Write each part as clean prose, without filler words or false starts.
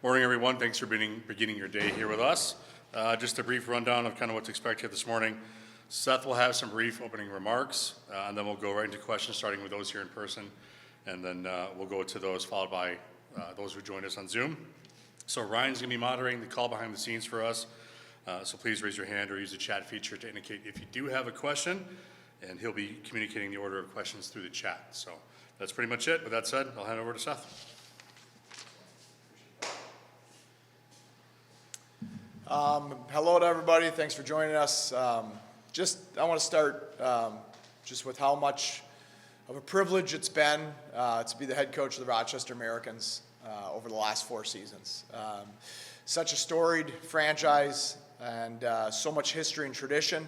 Morning, everyone. Thanks for beginning your day here with us. Just a brief rundown of kind of what to expect here this morning. Seth will have some brief opening remarks, and then we'll go right into questions, starting with those here in person, and then we'll go to those followed by those who joined us on Zoom. So Ryan's going to be moderating the call behind the scenes for us, so please raise your hand or use the chat feature to indicate if you do have a question, and he'll be communicating the order of questions through the chat. So that's pretty much it. With that said, I'll hand it over to Seth. Hello to everybody. Thanks for joining us. I want to start just with how much of a privilege it's been to be the head coach of the Rochester Americans over the last 4 seasons. Such a storied franchise and so much history and tradition.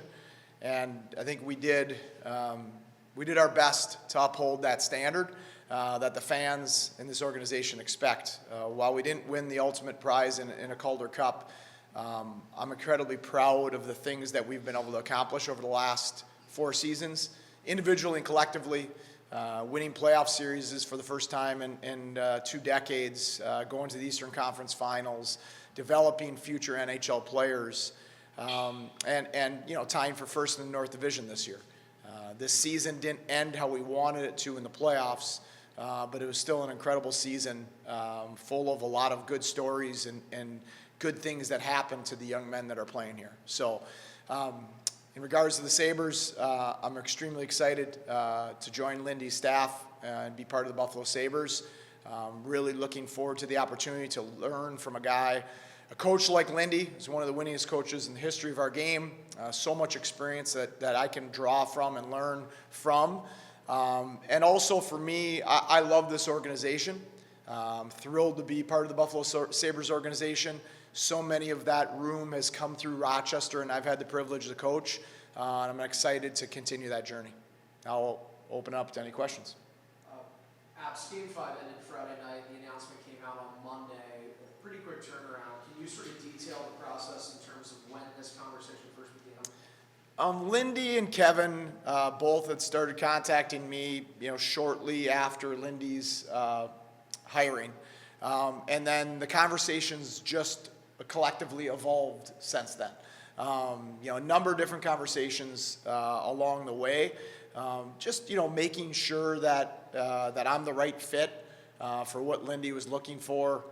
And I think we did our best to uphold that standard that the fans in this organization expect. While we didn't win the ultimate prize in a Calder Cup, I'm incredibly proud of the things that we've been able to accomplish over the last 4 seasons, individually and collectively, winning playoff series for the first time in 2 decades, going to the Eastern Conference Finals, developing future NHL players, and tying for first in the North Division this year. This season didn't end how we wanted it to in the playoffs, but it was still an incredible season, full of a lot of good stories and good things that happen to the young men that are playing here. So in regards to the Sabres, I'm extremely excited to join Lindy's staff and be part of the Buffalo Sabres. Really looking forward to the opportunity to learn from a coach like Lindy, who's one of the winningest coaches in the history of our game. So much experience that I can draw from and learn from. And also for me, I love this organization. I'm thrilled to be part of the Buffalo Sabres organization. So many of that room has come through Rochester, and I've had the privilege to coach. And I'm excited to continue that journey. I'll open up to any questions. App's Game 5 ended Friday night. The announcement came out on Monday. Pretty quick turnaround. Can you sort of detail the process in terms of when this conversation first began? Lindy and Kevin both had started contacting me, shortly after Lindy's hiring. And then the conversations just collectively evolved since then. A number of different conversations along the way. Making sure that I'm the right fit for what Lindy was looking for.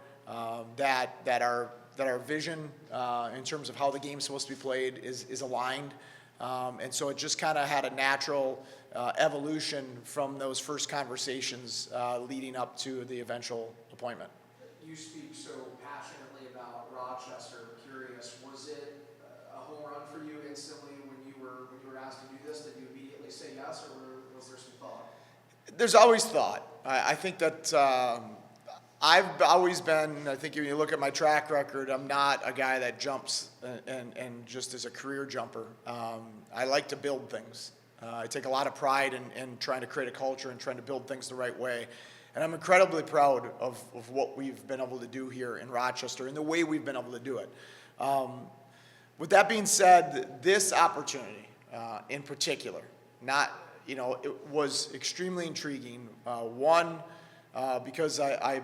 That our vision in terms of how the game's supposed to be played is aligned. And so it just kind of had a natural evolution from those first conversations leading up to the eventual appointment. You speak so passionately about Rochester. Curious, was it a home run for you instantly when you were asked to do this? Did you immediately say yes, or was there some thought? There's always thought. I think that I've always been. I think if you look at my track record, I'm not a guy that jumps and just is a career jumper. I like to build things. I take a lot of pride in trying to create a culture and trying to build things the right way. And I'm incredibly proud of what we've been able to do here in Rochester and the way we've been able to do it. With that being said, this opportunity in particular, it was extremely intriguing. One, because I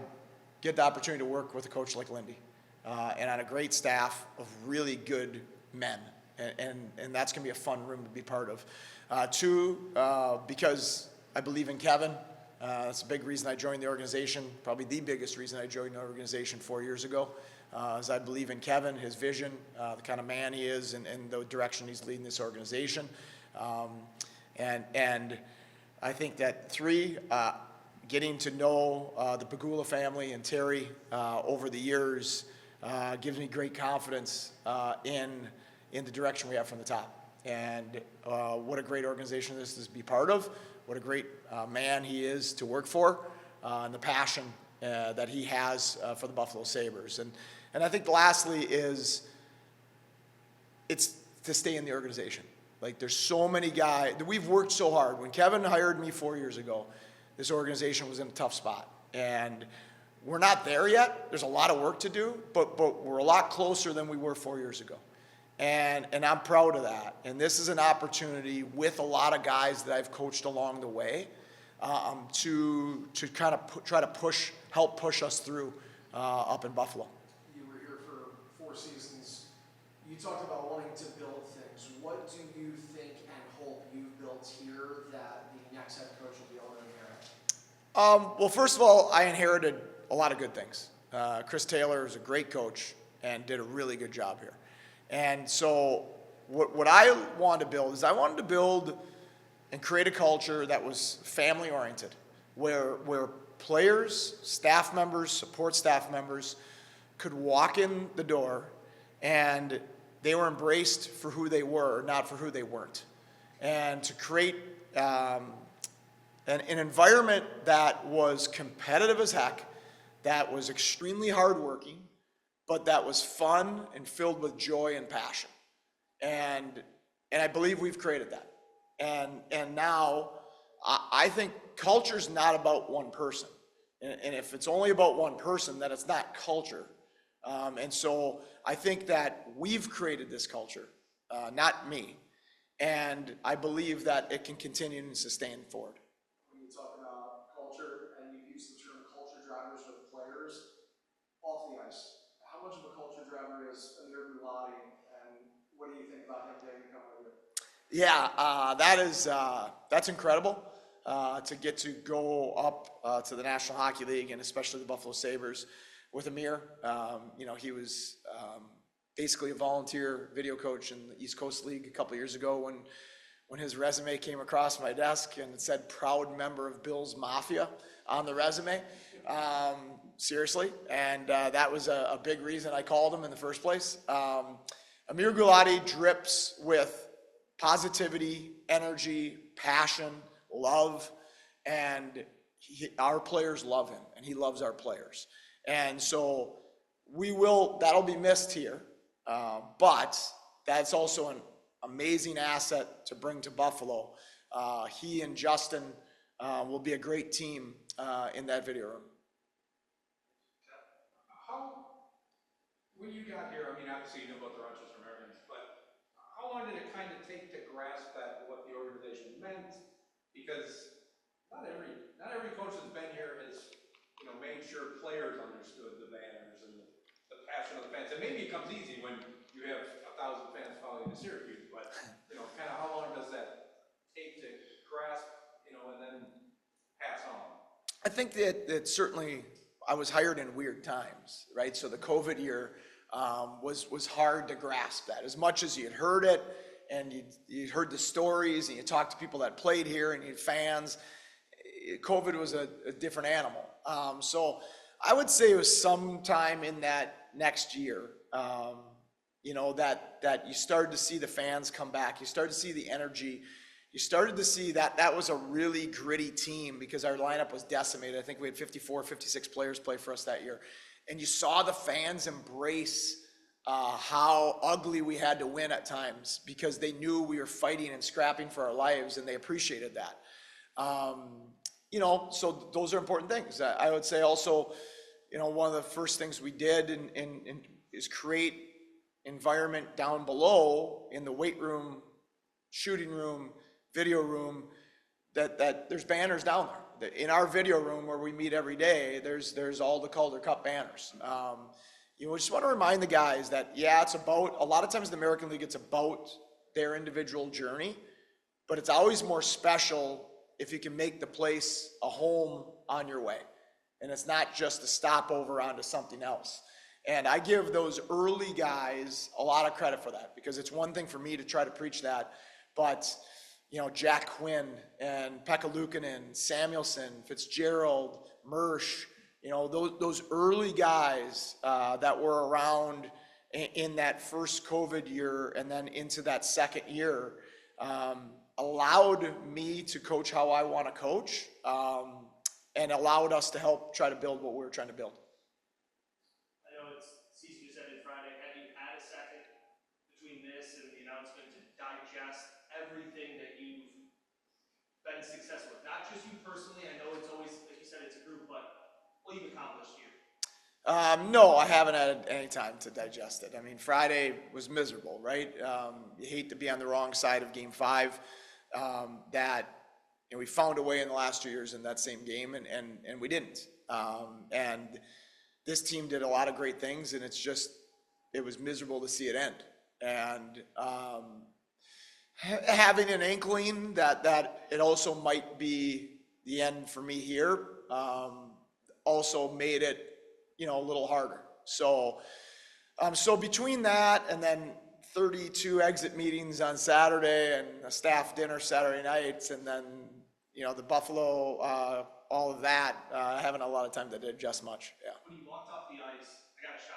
get the opportunity to work with a coach like Lindy and on a great staff of really good men. And that's going to be a fun room to be part of. Two, because I believe in Kevin. That's a big reason I joined the organization, probably the biggest reason I joined the organization 4 years ago, is I believe in Kevin, his vision, the kind of man he is, and the direction he's leading this organization. And I think that 3, getting to know the Pegula family and Terry over the years gives me great confidence in the direction we have from the top. And what a great organization this is to be part of. What a great man he is to work for, and the passion that he has for the Buffalo Sabres. And I think lastly is it's to stay in the organization. Like there's so many guys, we've worked so hard. When Kevin hired me 4 years ago, this organization was in a tough spot. And we're not there yet. There's a lot of work to do, but we're a lot closer than we were 4 years ago. And I'm proud of that. And this is an opportunity with a lot of guys that I've coached along the way to kind of try to help push us through up in Buffalo. seasons, you talked about wanting to build things. What do you think and hope you've built here that the next head coach will be able to inherit? Well, first of all, I inherited a lot of good things. Chris Taylor is a great coach and did a really good job here. And so what I wanted to build is I wanted to build and create a culture that was family oriented, where players, staff members, support staff members could walk in the door and they were embraced for who they were, not for who they weren't. And to create an environment that was competitive as heck, that was extremely hardworking, but that was fun and filled with joy and passion. And I believe we've created that. And now I think culture's not about one person. And if it's only about one person, then it's not culture. And so I think that we've created this culture, not me. And I believe that it can continue and sustain forward. When you talk about culture and you use the term culture drivers with players off the ice, how much of a culture driver is Amir Gulati, and what do you think about him taking a couple of years? Yeah, that's incredible to get to go up to the National Hockey League and especially the Buffalo Sabres with Amir. He was basically a volunteer video coach in the East Coast League a couple years ago when his resume came across my desk and it said proud member of Bill's Mafia on the resume. Seriously, and that was a big reason I called him in the first place. Amir Gulati drips with positivity, energy, passion, love, and our players love him, and he loves our players. And so that'll be missed here, but that's also an amazing asset to bring to Buffalo. He and Justin will be a great team in that video room. When you got here, I mean, obviously you know about the Rochester Americans, but how long did it kind of take to grasp that what the organization meant? Because not every coach that's been here has, made sure players understood the banners and the passion of the fans. And maybe it comes easy when you have 1,000 fans following the Syracuse, but kind of how long does that take to grasp, and then pass on? I think that certainly I was hired in weird times, right? So the COVID year was hard to grasp that. As much as you'd heard it and you'd heard the stories and you talked to people that played here and you had fans, COVID was a different animal. So I would say it was sometime in that next year, that you started to see the fans come back. You started to see the energy. You started to see that was a really gritty team because our lineup was decimated. I think we had 54, 56 players play for us that year. And you saw the fans embrace how ugly we had to win at times because they knew we were fighting and scrapping for our lives, and they appreciated that. So those are important things. I would say also, one of the first things we did is create environment down below in the weight room, shooting room, video room, that there's banners down there. In our video room where we meet every day, there's all the Calder Cup banners. Just want to remind the guys that, it's about, a lot of times the American League, it's about their individual journey, but it's always more special if you can make the place a home on your way. And it's not just a stopover onto something else. And I give those early guys a lot of credit for that because it's one thing for me to try to preach that, but Jack Quinn and Pekka Luukkonen, Samuelson, Fitzgerald, Mersch, those early guys that were around in that first COVID year and then into that second year allowed me to coach how I want to coach and allowed us to help try to build what we were trying to build. I know season just ended Friday. Have you had a second between this and the announcement to digest everything that you've been successful with? Not just you personally. I know it's always, like you said, it's a group, but what you've accomplished here. No, I haven't had any time to digest it. I mean, Friday was miserable, right? You hate to be on the wrong side of Game 5. We found a way in the last 2 years in that same game, and we didn't. And this team did a lot of great things, and it's it was miserable to see it end. And having an inkling that it also might be the end for me here also made it, a little harder. So between that and then 32 exit meetings on Saturday and a staff dinner Saturday nights, and then, the Buffalo, all of that, having a lot of time to digest much. Yeah. When you walked off the ice, I got a shot.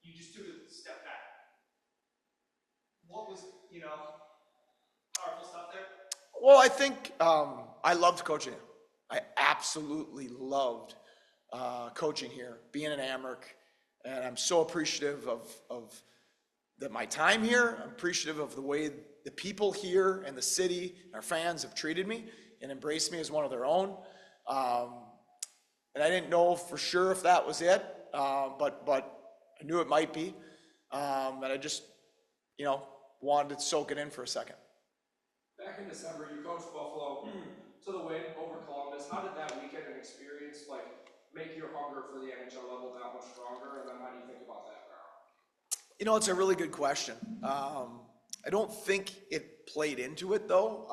You just took a step back. What was, powerful stuff there? Well, I think I loved coaching. I absolutely loved coaching here, being in Amherst, and I'm so appreciative of my time here. I'm appreciative of the way the people here and the city, our fans have treated me and embraced me as one of their own. And I didn't know for sure if that was it, but I knew it might be. And I just, wanted to soak it in for a second. Back in December, you coached Buffalo to the win over Columbus. How did that weekend and experience make your hunger for the NHL level that much stronger? And then how do you think about that now? It's a really good question. I don't think it played into it though.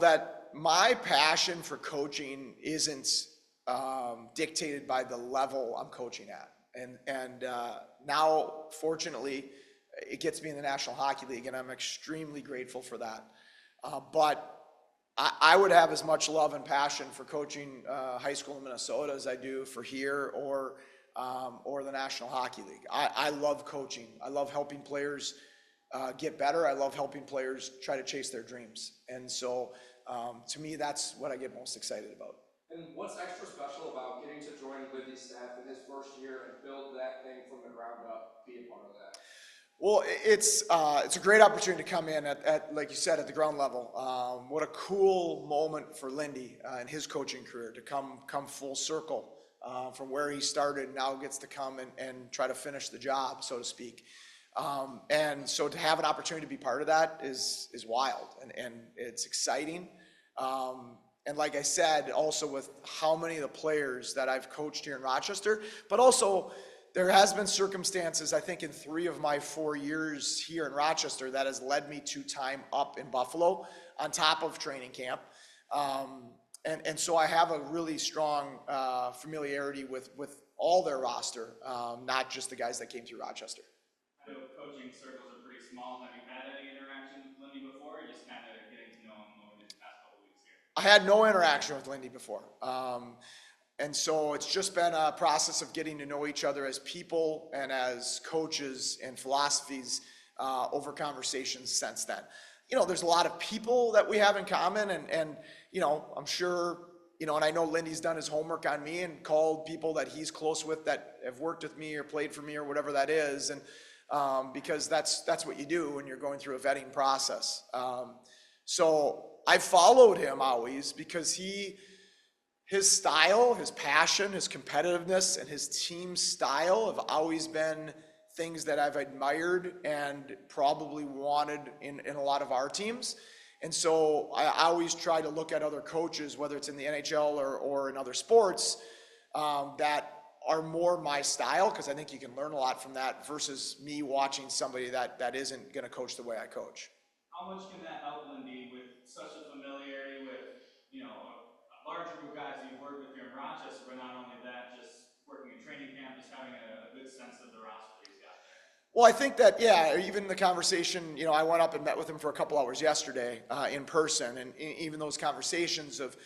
That my passion for coaching isn't dictated by the level I'm coaching at. And now, fortunately, it gets me in the National Hockey League, and I'm extremely grateful for that. But I would have as much love and passion for coaching high school in Minnesota as I do for here or the National Hockey League. I love coaching. I love helping players get better. I love helping players try to chase their dreams. And so, to me, that's what I get most excited about. And what's extra special about getting to join Lindy's staff in his first year and build that thing from the ground up, be a part of that? Well, it's a great opportunity to come in at like you said, at the ground level. What a cool moment for Lindy in his coaching career to come full circle from where he started. Now gets to come and try to finish the job, so to speak. And so to have an opportunity to be part of that is wild and it's exciting. And like I said, also with how many of the players that I've coached here in Rochester, but also there has been circumstances, I think in 3 of my 4 years here in Rochester, that has led me to time up in Buffalo on top of training camp. And so I have a really strong familiarity with all their roster, not just the guys that came through Rochester. I know coaching circles are pretty small. Have you had any interaction with Lindy before, or just kind of getting to know him over these past couple weeks here? I had no interaction with Lindy before. And so it's just been a process of getting to know each other as people and as coaches and philosophies over conversations since then. There's a lot of people that we have in common and I'm sure, and I know Lindy's done his homework on me and called people that he's close with that have worked with me or played for me or whatever that is. And because that's what you do when you're going through a vetting process. So I followed him always because his style, his passion, his competitiveness, and his team style have always been things that I've admired and probably wanted in a lot of our teams. And so I always try to look at other coaches, whether it's in the NHL or in other sports, that are more my style, because I think you can learn a lot from that versus me watching somebody that isn't going to coach the way I coach. How much can that help Lindy with such a familiarity with, a larger group of guys that you've worked with here in Rochester, but not only that, just working in training camp, just having a good sense of the roster that he's got there? Well, I think that, even the conversation, I went up and met with him for a couple hours yesterday in person, and even those conversations of,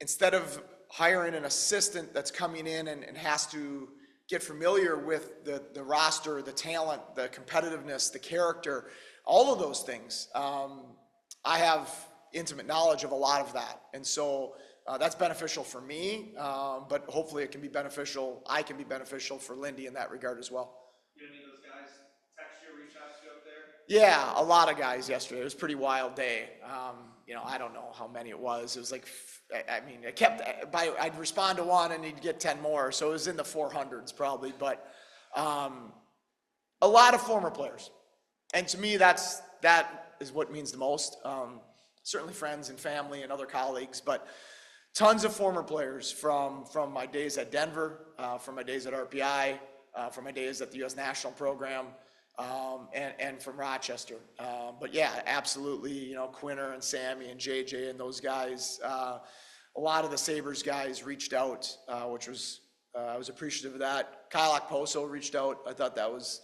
instead of hiring an assistant that's coming in and has to get familiar with the roster, the talent, the competitiveness, the character, all of those things, I have intimate knowledge of a lot of that. And so that's beneficial for me, but hopefully I can be beneficial for Lindy in that regard as well. Did any of those guys text you or reach out to you up there? Yeah, a lot of guys yesterday. It was a pretty wild day. I don't know how many it was. It was like, I'd respond to one and he'd get 10 more. So it was in the 400s probably, but a lot of former players. And to me, that is what means the most. Certainly friends and family and other colleagues, but tons of former players from my days at Denver, from my days at RPI, from my days at the U.S. National Program, and from Rochester. But yeah, absolutely, you know, Quinter and Sammy and JJ and those guys, a lot of the Sabres guys reached out, which was, I was appreciative of that. Kyle Okposo reached out. I thought that was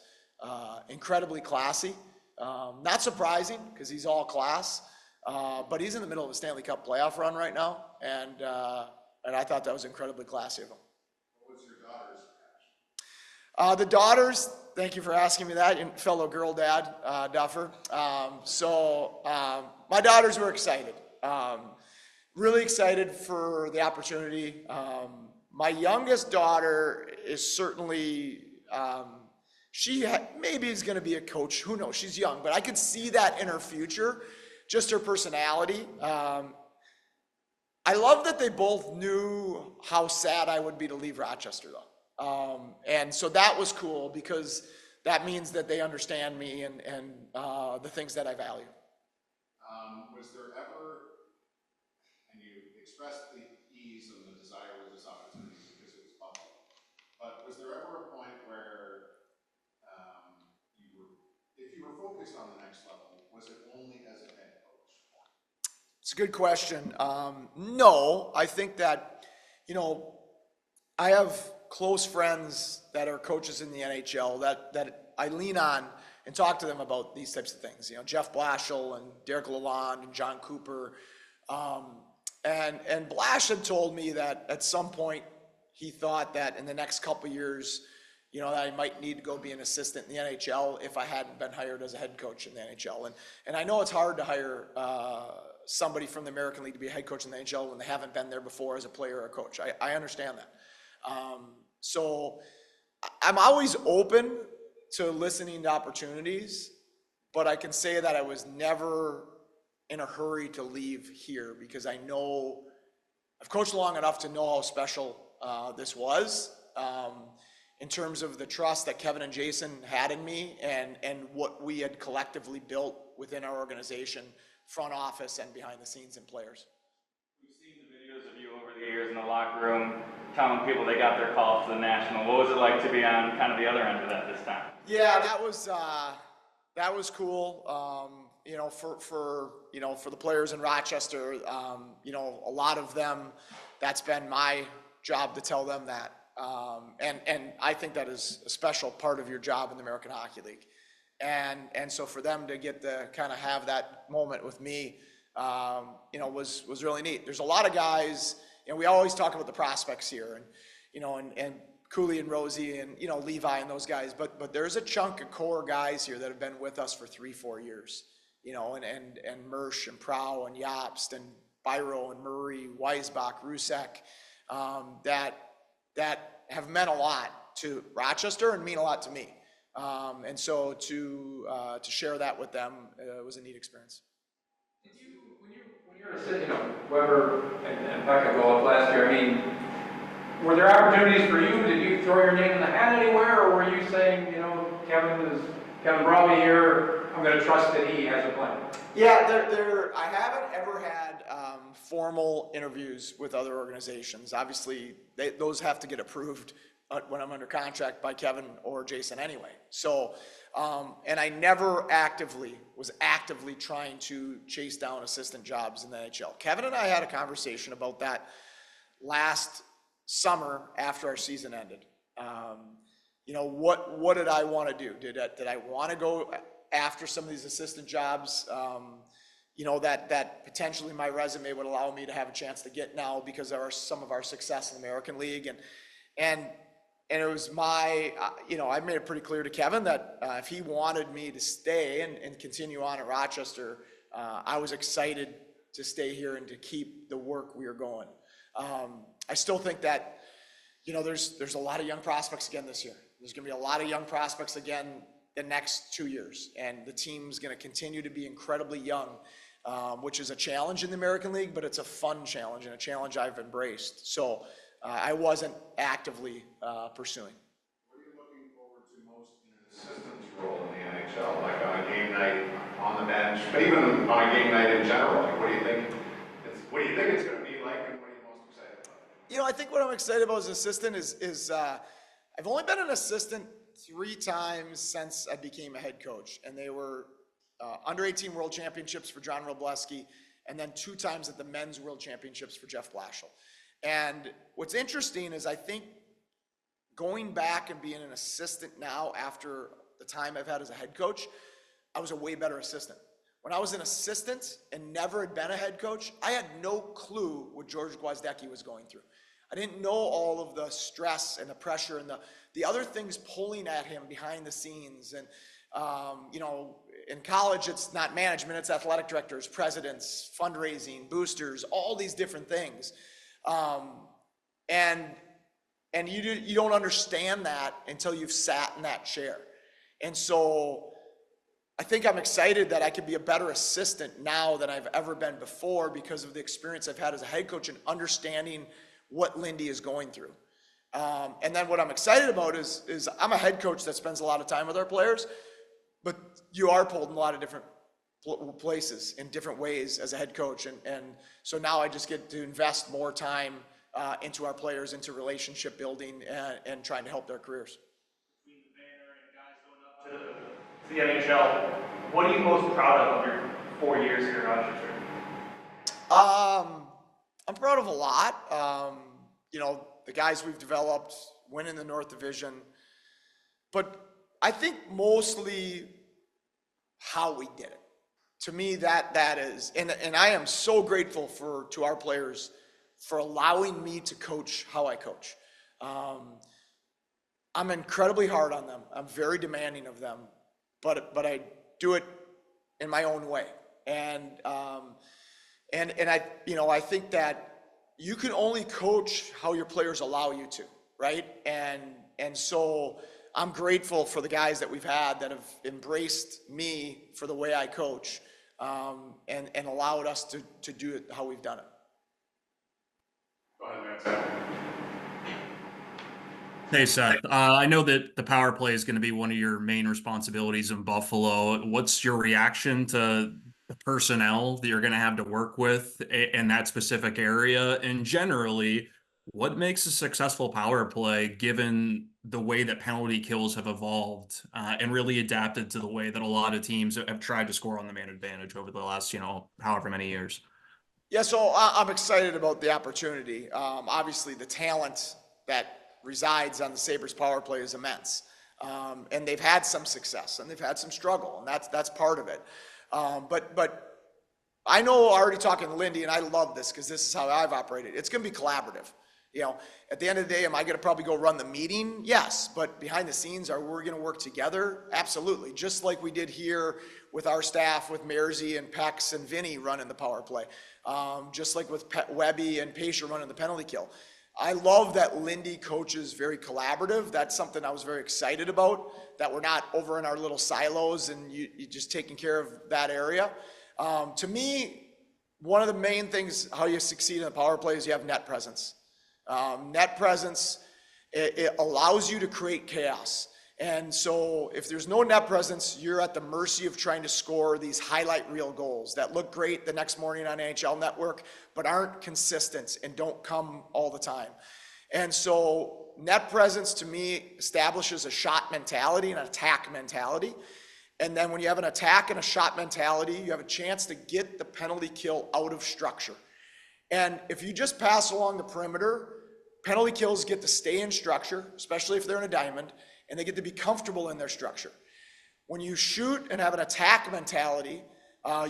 incredibly classy. Not surprising because he's all class, but he's in the middle of a Stanley Cup playoff run right now, and I thought that was incredibly classy of him. What was your daughter's reaction? The daughters, thank you for asking me that, and fellow girl dad, Duffer. My daughters were excited. Really excited for the opportunity. My youngest daughter is certainly, maybe is going to be a coach. Who knows? She's young, but I could see that in her future, just her personality. I love that they both knew how sad I would be to leave Rochester, though. And so that was cool because that means that they understand me and the things that I value. Was there ever, and you expressed the ease and the desire with this opportunity because it was public, but was there ever a point where if you were focused on the next level, was it only as a head coach? It's a good question. No, I think that, you know, I have close friends that are coaches in the NHL that I lean on and talk to them about these types of things. You know, Jeff Blashill and Derek Lalonde and John Cooper. And Blash had told me that at some point he thought that in the next couple of years, you know, that I might need to go be an assistant in the NHL if I hadn't been hired as a head coach in the NHL. And I know it's hard to hire somebody from the American League to be a head coach in the NHL when they haven't been there before as a player or a coach. I understand that. So I'm always open to listening to opportunities, but I can say that I was never in a hurry to leave here because I know I've coached long enough to know how special this was in terms of the trust that Kevin and Jason had in me and what we had collectively built within our organization, front office and behind the scenes and players. We've seen the videos of you over the years in the locker room telling people they got their call to the National. What was it like to be on kind of the other end of that this time? Yeah, that was cool. You know, for the players in Rochester, you know, a lot of them, that's been my job to tell them that. And I think that is a special part of your job in the American Hockey League. And so for them to get to kind of have that moment with me, you know, was really neat. There's a lot of guys, you know, we always talk about the prospects here and, you know, and Cooley and Rosie and, you know, Levi and those guys, but there's a chunk of core guys here that have been with us for 3-4 years, you know, and Mersch and Prow and Jobst and Byro and Murray, Weisbach, Rusek, that have meant a lot to Rochester and mean a lot to me. And so to share that with them was a neat experience. Did you, when you were sitting, you know, Weber and Pekka go up last year, I mean, were there opportunities for you? Did you throw your name in the hat anywhere, or were you saying, you know, Kevin brought me here, I'm going to trust that he has a plan? Yeah, I haven't ever had formal interviews with other organizations. Obviously, those have to get approved when I'm under contract by Kevin or Jason anyway. So, and I never was actively trying to chase down assistant jobs in the NHL. Kevin and I had a conversation about that last summer after our season ended. You know, what did I want to do? Did I want to go after some of these assistant jobs? You know, that potentially my resume would allow me to have a chance to get now because of some of our success in the American League. And it was you know, I made it pretty clear to Kevin that if he wanted me to stay and continue on at Rochester, I was excited to stay here and to keep the work we were going. I still think that, you know, there's a lot of young prospects again this year. There's going to be a lot of young prospects again the next 2 years, and the team's going to continue to be incredibly young, which is a challenge in the American League, but it's a fun challenge and a challenge I've embraced. So I wasn't actively pursuing. What are you looking forward to most in an assistant's role in the NHL? Like on a game night on the bench, but even on a game night in general, like what do you think it's going to be like, and what are you most excited about? You know, I think what I'm excited about as an assistant is I've only been an assistant 3 times since I became a head coach, and they were under 18 world championships for John Robleski, and then 2 times at the men's world championships for Jeff Blashill. And what's interesting is I think going back and being an assistant now after the time I've had as a head coach, I was a way better assistant. When I was an assistant and never had been a head coach, I had no clue what George Gwozdecki was going through. I didn't know all of the stress and the pressure and the other things pulling at him behind the scenes. And, in college, it's not management, it's athletic directors, presidents, fundraising, boosters, all these different things. And you don't understand that until you've sat in that chair. And so I think I'm excited that I could be a better assistant now than I've ever been before because of the experience I've had as a head coach and understanding what Lindy is going through. And then what I'm excited about is I'm a head coach that spends a lot of time with our players, but you are pulled in a lot of different places in different ways as a head coach. And so now I just get to invest more time into our players, into relationship building and trying to help their careers. Between the banner and guys going up to the NHL, what are you most proud of your 4 years here in Rochester? I'm proud of a lot. The guys we've developed, winning the North Division, but I think mostly how we did it. To me, that is, and I am so grateful to our players for allowing me to coach how I coach. I'm incredibly hard on them. I'm very demanding of them, but I do it in my own way. And I think that you can only coach how your players allow you to, right? And so I'm grateful for the guys that we've had that have embraced me for the way I coach, and allowed us to do it how we've done it. Go ahead, Matt. Hey, Seth. I know that the power play is going to be one of your main responsibilities in Buffalo. What's your reaction to the personnel that you're going to have to work with in that specific area? And generally, what makes a successful power play given the way that penalty kills have evolved and really adapted to the way that a lot of teams have tried to score on the man advantage over the last, however many years? Yeah, so I'm excited about the opportunity. Obviously, the talent that resides on the Sabres power play is immense. And they've had some success and they've had some struggle, and that's part of it. But I know already talking to Lindy, and I love this because this is how I've operated. It's going to be collaborative. At the end of the day, am I going to probably go run the meeting? Yes, but behind the scenes, are we going to work together? Absolutely. Just like we did here with our staff, with Mersey and Pex and Vinny running the power play. Just like with Webby and Pacer running the penalty kill. I love that Lindy coaches very collaborative. That's something I was very excited about, that we're not over in our little silos and you just taking care of that area. To me, one of the main things how you succeed in the power play is you have net presence. Net presence, it allows you to create chaos. And so if there's no net presence, you're at the mercy of trying to score these highlight reel goals that look great the next morning on NHL Network, but aren't consistent and don't come all the time. And so net presence to me establishes a shot mentality and an attack mentality. And then when you have an attack and a shot mentality, you have a chance to get the penalty kill out of structure. And if you just pass along the perimeter, penalty kills get to stay in structure, especially if they're in a diamond, and they get to be comfortable in their structure. When you shoot and have an attack mentality,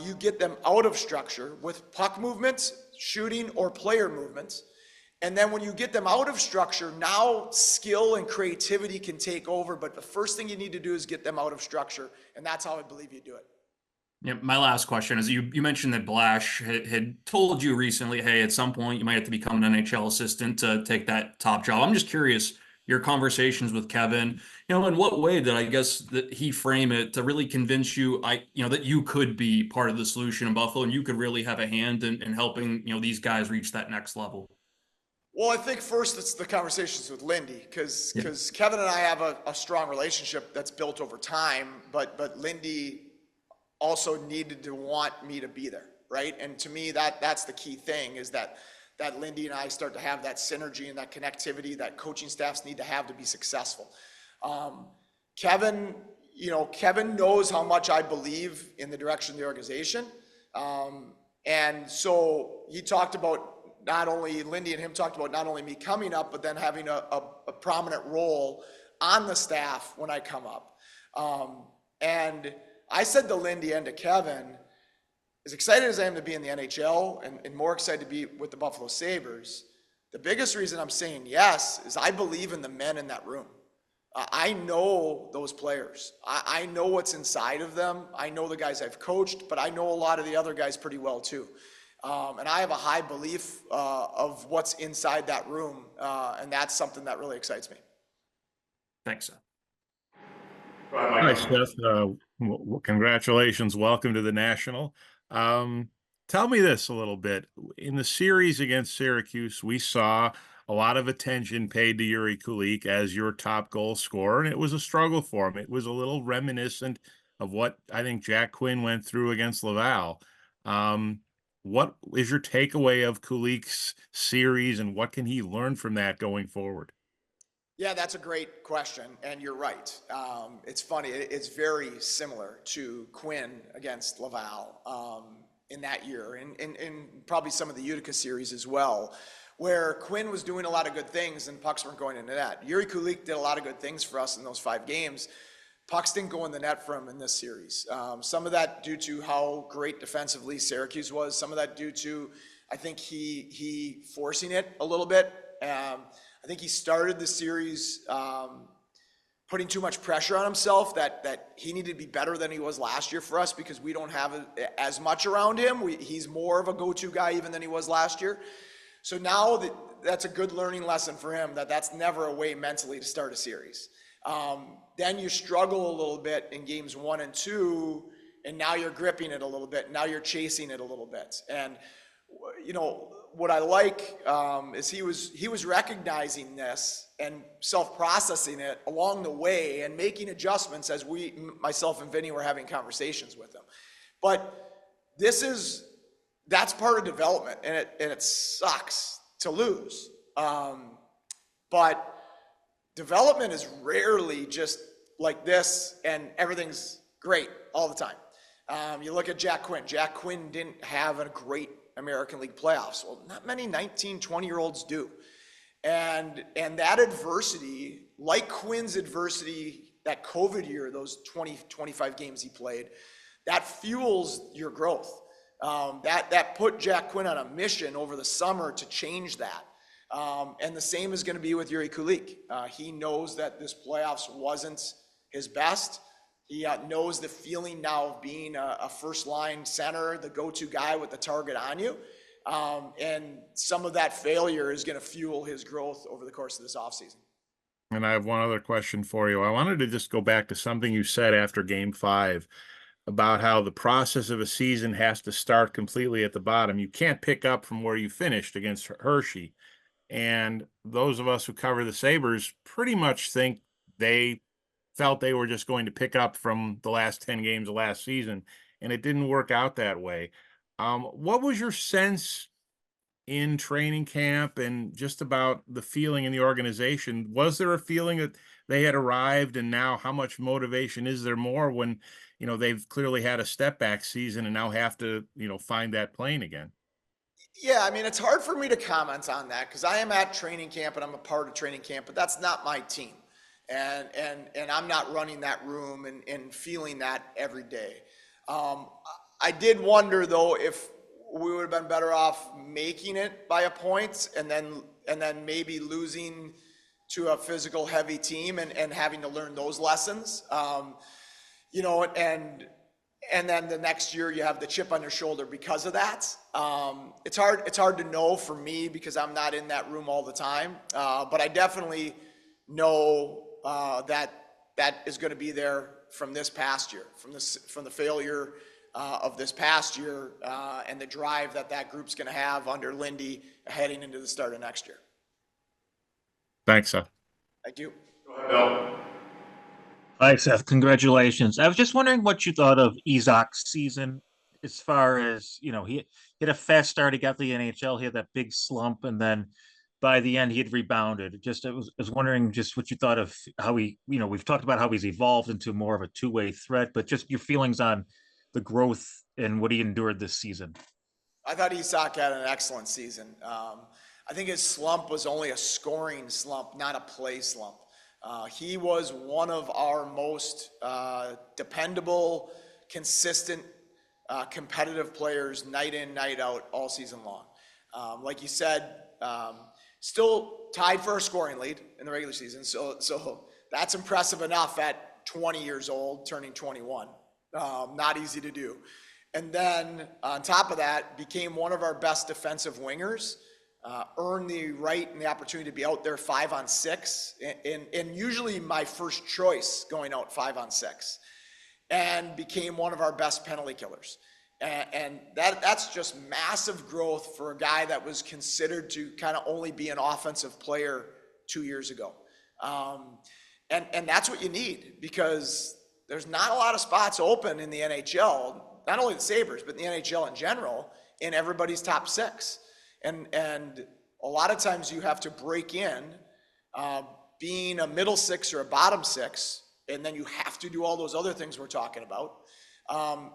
you get them out of structure with puck movements, shooting, or player movements. And then when you get them out of structure, now skill and creativity can take over, but the first thing you need to do is get them out of structure, and that's how I believe you do it. Yeah, my last question is you mentioned that Blash had told you recently, hey, at some point you might have to become an NHL assistant to take that top job. I'm just curious, your conversations with Kevin, in what way did I guess that he frame it to really convince you, that you could be part of the solution in Buffalo and you could really have a hand in helping, these guys reach that next level? Well, I think first it's the conversations with Lindy, because Kevin and I have a strong relationship that's built over time, but Lindy also needed to want me to be there, right? And to me, that's the key thing, is that that Lindy and I start to have that synergy and that connectivity that coaching staffs need to have to be successful. Kevin, Kevin knows how much I believe in the direction of the organization. And so he talked about Lindy and him talked about not only me coming up, but then having a prominent role on the staff when I come up. And I said to Lindy and to Kevin, as excited as I am to be in the NHL and more excited to be with the Buffalo Sabres, the biggest reason I'm saying yes is I believe in the men in that room. I know those players. I know what's inside of them. I know the guys I've coached, but I know a lot of the other guys pretty well too. And I have a high belief of what's inside that room, and that's something that really excites me. Thanks, Seth. Go ahead, Hi, Mike. Seth. Congratulations. Welcome to the National. Tell me this a little bit. In the series against Syracuse, we saw a lot of attention paid to Yuri Kulik as your top goal scorer, and it was a struggle for him. It was a little reminiscent of what I think Jack Quinn went through against Laval. What is your takeaway of Kulik's series, and what can he learn from that going forward? Yeah, that's a great question, and you're right. It's funny. It's very similar to Quinn against Laval in that year, and probably some of the Utica series as well, where Quinn was doing a lot of good things and pucks weren't going into net. Yuri Kulik did a lot of good things for us in those 5 games. Pucks didn't go in the net for him in this series. Some of that due to how great defensively Syracuse was. Some of that due to, I think, he forcing it a little bit. I think he started the series putting too much pressure on himself that he needed to be better than he was last year for us because we don't have as much around him. He's more of a go-to guy even than he was last year. So now that's a good learning lesson for him that's never a way mentally to start a series. Then you struggle a little bit in games 1 and 2, and now you're gripping it a little bit. Now you're chasing it a little bit. And, what I like is he was recognizing this and self-processing it along the way and making adjustments as myself and Vinny were having conversations with him. But that's part of development, and it sucks to lose. But development is rarely just like this and everything's great all the time. You look at Jack Quinn. Jack Quinn didn't have a great American League playoffs. Well, not many 19, 20-year-olds do. And that adversity, like Quinn's adversity, that COVID year, those 20, 25 games he played, that fuels your growth. That put Jack Quinn on a mission over the summer to change that. And the same is going to be with Yuri Kulik. He knows that this playoffs wasn't his best. He knows the feeling now of being a first-line center, the go-to guy with the target on you. And some of that failure is going to fuel his growth over the course of this offseason. And I have one other question for you. I wanted to just go back to something you said after Game 5 about how the process of a season has to start completely at the bottom. You can't pick up from where you finished against Hershey. And those of us who cover the Sabres pretty much think they felt they were just going to pick up from the last 10 games of last season, and it didn't work out that way. What was your sense in training camp and just about the feeling in the organization? Was there a feeling that they had arrived, and now how much motivation is there more when, they've clearly had a step back season and now have to, find that plane again? Yeah, I mean, it's hard for me to comment on that because I am at training camp and I'm a part of training camp, but that's not my team. And I'm not running that room and feeling that every day. I did wonder though if we would have been better off making it by a point and then maybe losing to a physical heavy team and having to learn those lessons. And then the next year you have the chip on your shoulder because of that. It's hard to know for me because I'm not in that room all the time. But I definitely know that is going to be there from this past year, from the failure of this past year, and the drive that group's going to have under Lindy heading into the start of next year. Thanks, Seth. Thank you. Go ahead, Bill. Hi, Seth. Congratulations. I was just wondering what you thought of Izak's season. as far as, he had a fast start, he got the NHL, he had that big slump, and then by the end he had rebounded. I was wondering just what you thought of how we've talked about how he's evolved into more of a two-way threat, but just your feelings on the growth and what he endured this season. I thought Isak had an excellent season. I think his slump was only a scoring slump, not a play slump. He was one of our most dependable, consistent, competitive players night in, night out, all season long. Like you said, still tied for a scoring lead in the regular season. So that's impressive enough at 20 years old, turning 21. Not easy to do. And then on top of that, became one of our best defensive wingers, earned the right and the opportunity to be out there 5-on-6, and usually my first choice going out 5-on-6, and became one of our best penalty killers. And that's just massive growth for a guy that was considered to kind of only be an offensive player 2 years ago. And that's what you need, because there's not a lot of spots open in the NHL, not only the Sabres, but the NHL in general, in everybody's top six. And a lot of times you have to break in being a middle six or a bottom six, and then you have to do all those other things we're talking about.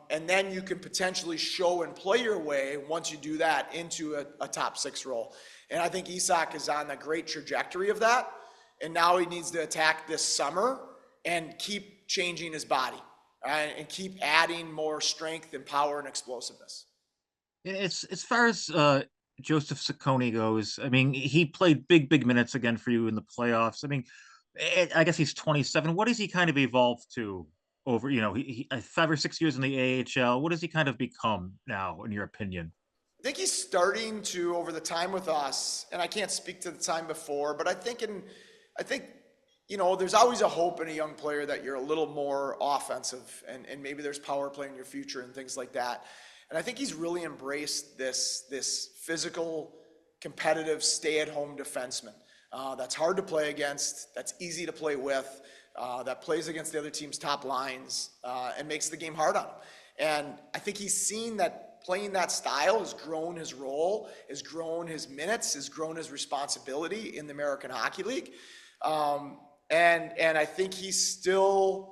And then you can potentially show and play your way, once you do that, into a top six role. And I think Isak is on a great trajectory of that. And now he needs to attack this summer and keep changing his body, and keep adding more strength and power and explosiveness. It's as far as Joseph Ciccone goes. I mean, he played big minutes again for you in the playoffs. I mean, I guess he's 27. What has he kind of evolved to over, 5 or 6 years in the AHL? What has he kind of become now, in your opinion? I think he's starting to, over the time with us, and I can't speak to the time before, but I think there's always a hope in a young player that you're a little more offensive, and maybe there's power play in your future and things like that. And I think he's really embraced this physical, competitive, stay-at-home defenseman that's hard to play against, that's easy to play with, that plays against the other team's top lines, and makes the game hard on him. And I think he's seen that playing that style has grown his role, has grown his minutes, has grown his responsibility in the American Hockey League. And I think he's still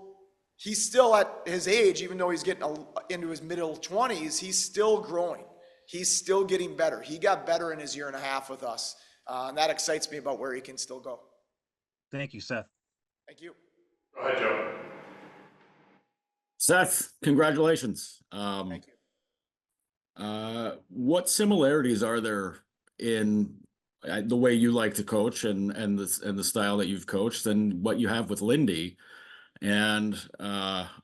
at his age, even though he's getting into his middle 20s, he's still growing. He's still getting better. He got better in his year and a half with us. And that excites me about where he can still go. Thank you, Seth. Thank you. Go ahead, Joe. Seth, congratulations. Thank you. What similarities are there in the way you like to coach and the style that you've coached and what you have with Lindy? And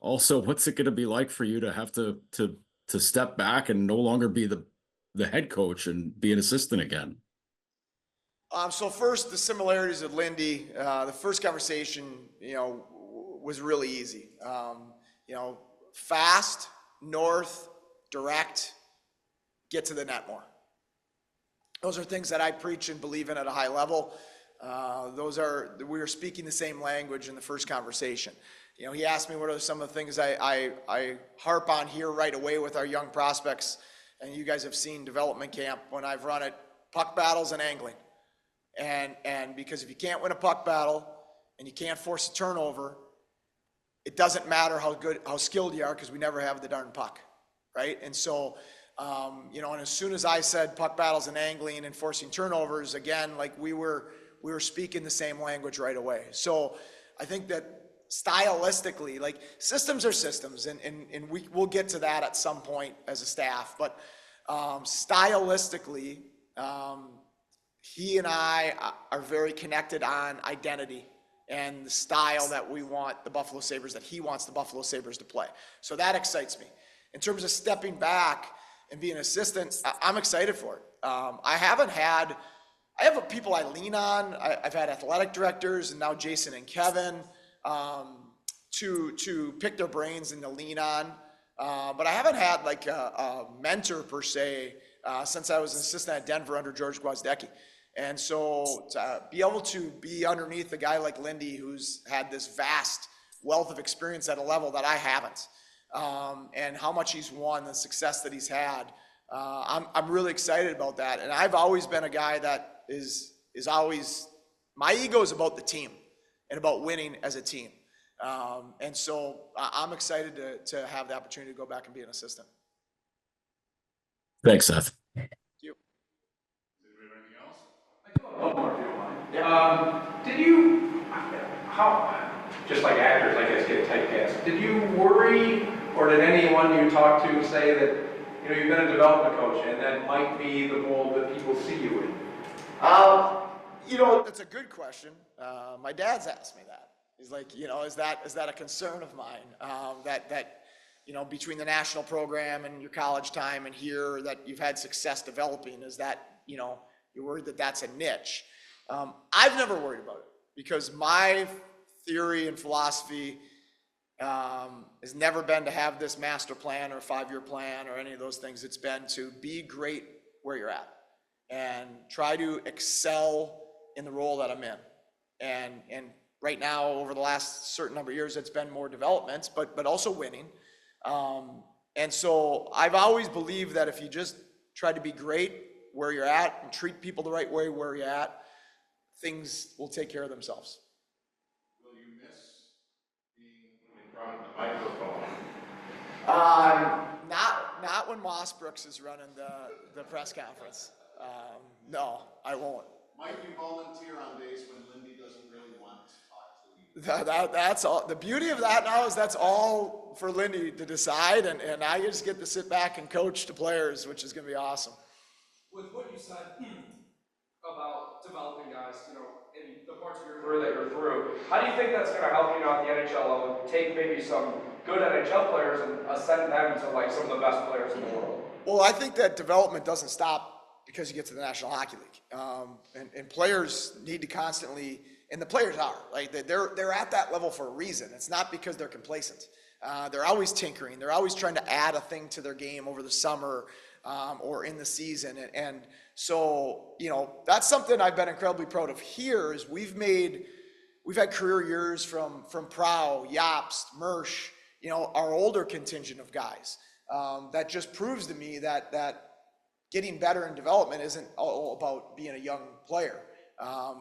also, what's it going to be like for you to have to step back and no longer be the head coach and be an assistant again? So first, the similarities of Lindy. The first conversation, was really easy. Fast, north, direct, get to the net more. Those are things that I preach and believe in at a high level. We were speaking the same language in the first conversation. He asked me what are some of the things I harp on here right away with our young prospects, and you guys have seen development camp when I've run it, puck battles and angling. And because if you can't win a puck battle and you can't force a turnover, it doesn't matter how skilled you are, because we never have the darn puck, right? And so, and as soon as I said puck battles and angling and forcing turnovers, again, like we were speaking the same language right away. So I think that stylistically, like systems are systems, and we'll get to that at some point as a staff, but stylistically, he and I are very connected on identity and the style that we want the Buffalo Sabres, that he wants the Buffalo Sabres to play. So that excites me. In terms of stepping back and being an assistant, I'm excited for it. I have people I lean on. I've had athletic directors and now Jason and Kevin to pick their brains and to lean on. But I haven't had like a mentor per se since I was an assistant at Denver under George Gwozdecky. And so to be able to be underneath a guy like Lindy, who's had this vast wealth of experience at a level that I haven't, and how much he's won, the success that he's had. I'm really excited about that. And I've always been a guy that is always, my ego is about the team and about winning as a team. And so I'm excited to have the opportunity to go back and be an assistant. Thanks, Seth. Thank you. Anything else? I do have one more if you don't mind. Did you, just like actors, I guess, get typecast, did you worry, or did anyone you talked to say that, you've been a development coach and that might be the role that people see you in? That's a good question. My dad's asked me that. He's like, is that a concern of mine? That between the national program and your college time and here that you've had success developing, is that, you're worried that that's a niche? I've never worried about it because my theory and philosophy has never been to have this master plan or 5-year plan or any of those things. It's been to be great where you're at and try to excel in the role that I'm in. And right now, over the last certain number of years, it's been more developments, but also winning. And so I've always believed that if you just try to be great where you're at and treat people the right way where you're at, things will take care of themselves. Will you miss being in front of the microphone? Not when Moss Brooks is running the press conference. No, I won't. Might you volunteer on days when Lindy doesn't really want to talk to you? That's all. The beauty of that now is that's all for Lindy to decide, and I just get to sit back and coach the players, which is going to be awesome. With what you said about developing guys, in the parts of your career that you're through, how do you think that's going to help you now at the NHL level, take maybe some good NHL players and ascend them to like some of the best players in the world? Well, I think that development doesn't stop because you get to the National Hockey League, and players need to constantly, and the players are like they're at that level for a reason. It's not because they're complacent. They're always tinkering. They're always trying to add a thing to their game over the summer or in the season, and so that's something I've been incredibly proud of. Here is we've had career years from Prow, Jobst, Mersch, our older contingent of guys. That just proves to me that getting better in development isn't all about being a young player.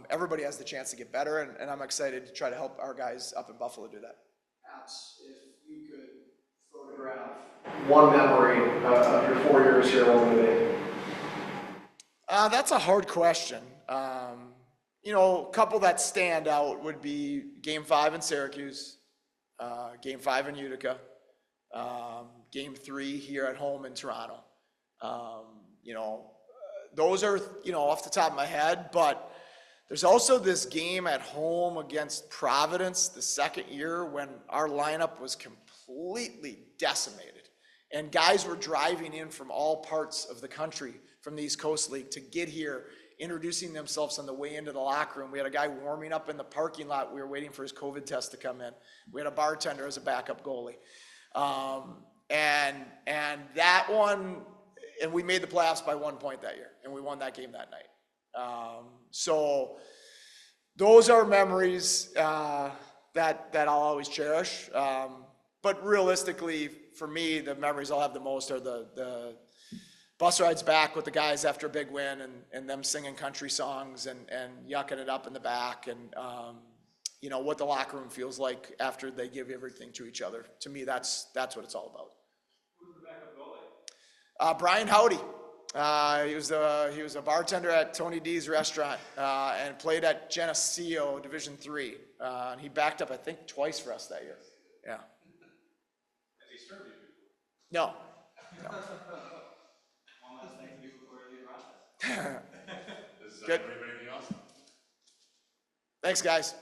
Everybody has the chance to get better, and I'm excited to try to help our guys up in Buffalo do that. Perhaps if you could photograph one memory of your 4 years here, what would it be? That's a hard question. A couple that stand out would be Game 5 in Syracuse, Game 5 in Utica, Game 3 here at home in Toronto. Those are, off the top of my head, but there's also this game at home against Providence the second year when our lineup was completely decimated and guys were driving in from all parts of the country from the East Coast League to get here, introducing themselves on the way into the locker room. We had a guy warming up in the parking lot. We were waiting for his COVID test to come in. We had a bartender as a backup goalie. And that one, and we made the playoffs by 1 point that year, and we won that game that night. So those are memories that I'll always cherish. But realistically, for me, the memories I'll have the most are the bus rides back with the guys after a big win and them singing country songs and yucking it up in the back and what the locker room feels like after they give everything to each other. To me, that's what it's all about. Who's the backup goalie? Brian Howdy. He was a bartender at Tony D's restaurant and played at Geneseo Division III. And he backed up, I think, twice for us that year. Yeah. Has he served you before? No. One last thing to do before we leave Rochester. Good. Anybody else? Thanks, guys.